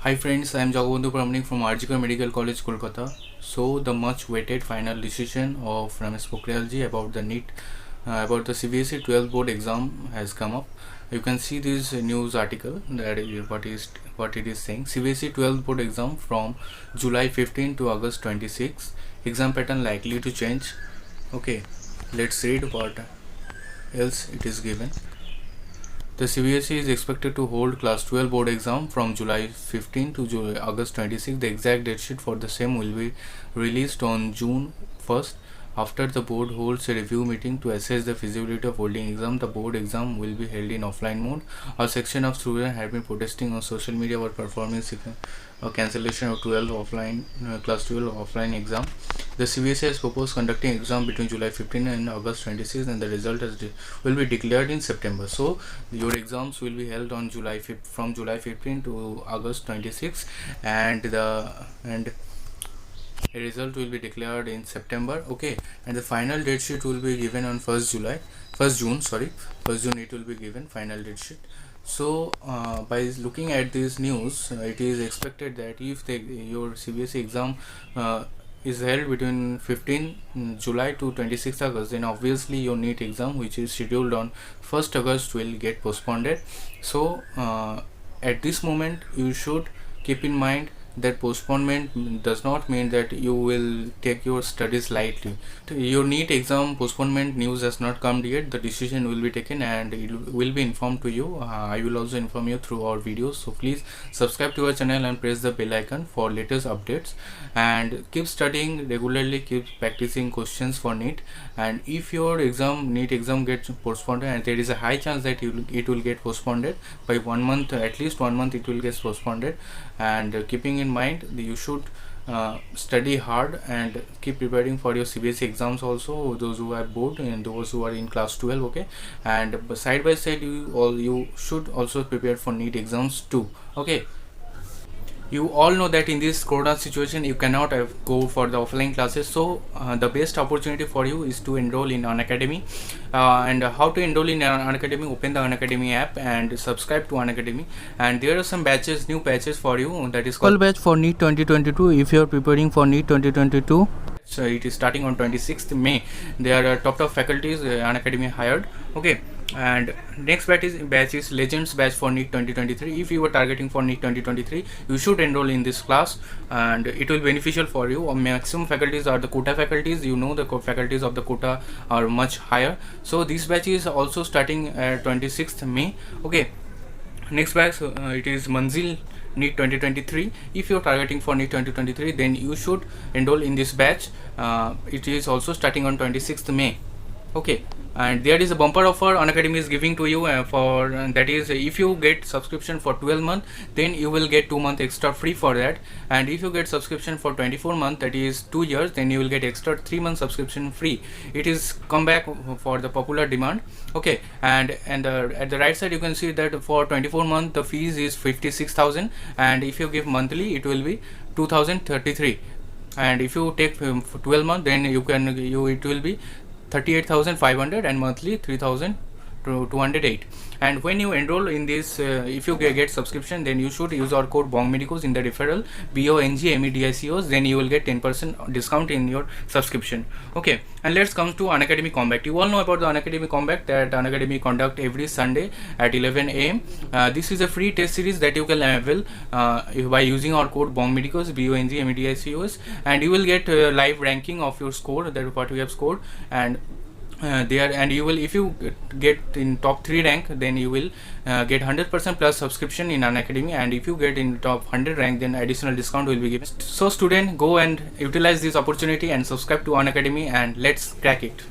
Hi friends, I am Jagabandhu Pramnik from RGK Medical College, Kolkata. So the much awaited final decision of Ramesh Pokhriyal ji about the NEET, about the CBSE 12 board exam has come up. You can see this news article that what it is saying. CBSE 12 board exam from July 15 to August 26. Exam pattern likely to change. Okay, let's read what else it is given. The CBSE is expected to hold Class 12 board exam from July 15 to August 26. The exact date sheet for the same will be released on June 1st. After the board holds a review meeting to assess the feasibility of holding exam, the board exam will be held in offline mode. A section of students have been protesting on social media about performing a cancellation of 12 offline class 12 offline exam. The CBSE has proposed conducting exam between July 15 and August 26, and the result will be declared in September. So your exams will be held on from July 15 to August 26, and a result will be declared in September. Okay, and the final date sheet will be given on 1st June it will be given final date sheet. So by looking at this news, it is expected that if your CBSE exam is held between 15 July to 26 August, then obviously your NEET exam, which is scheduled on 1st August, will get postponed. So at this moment you should keep in mind that postponement does not mean that you will take your studies lightly. Your NEET exam postponement news has not come yet. The decision will be taken and it will be informed to you. I will also inform you through our videos. So please subscribe to our channel and press the bell icon for latest updates. And keep studying regularly. Keep practicing questions for NEET. And if your NEET exam gets postponed, and there is a high chance that it will get postponed by 1 month, at least 1 month it will get postponed. And keeping in mind, you should study hard and keep preparing for your CBSE exams also, those who are board and those who are in class 12. Okay, and side by side you should also prepare for NEET exams too. Okay, you all know that in this corona situation you cannot go for the offline classes, so the best opportunity for you is to enroll in Unacademy. And how to enroll in Unacademy? Open the Unacademy app and subscribe to Unacademy, and there are some new batches for you. That is called batch for NEET 2022. If you are preparing for NEET 2022, so it is starting on 26th May. There are top faculties Unacademy hired. Okay, and next batch is Legends batch for NEET 2023. If you are targeting for NEET 2023, you should enroll in this class and it will be beneficial for you. Maximum faculties are the quota faculties. You know, the faculties of the quota are much higher. So this batch is also starting at 26th May. Okay, next batch it is Manzil NEET 2023. If you are targeting for NEET 2023, then you should enroll in this batch. It is also starting on 26th May. Okay, and there is a bumper offer Unacademy is giving to you for that is, if you get subscription for 12 months, then you will get 2 months extra free for that. And if you get subscription for 24 months, that is 2 years, then you will get extra 3 months subscription free. It is come back for the popular demand. Okay, and at the right side you can see that for 24 months the fees is 56,000, and if you give monthly it will be 2,033. And if you take 12 months, then it will be 38,500 and monthly 3,208. And when you enroll in this, if you get subscription, then you should use our code BONGMEDICOS in the referral BONGMEDICOS. Then you will get 10% discount in your subscription. Okay, and let's come to Unacademy Combat. You all know about the Unacademy Combat, that Unacademy conduct every Sunday at 11 AM. This is a free test series that you can avail by using our code BONGMEDICOS BONGMEDICOS, and you will get live ranking of your score, that what you have scored, and you will, if you get in top 3 rank, then you will get 100% plus subscription in Unacademy, and if you get in top 100 rank, then additional discount will be given. So student, go and utilize this opportunity and subscribe to Unacademy, and let's crack it.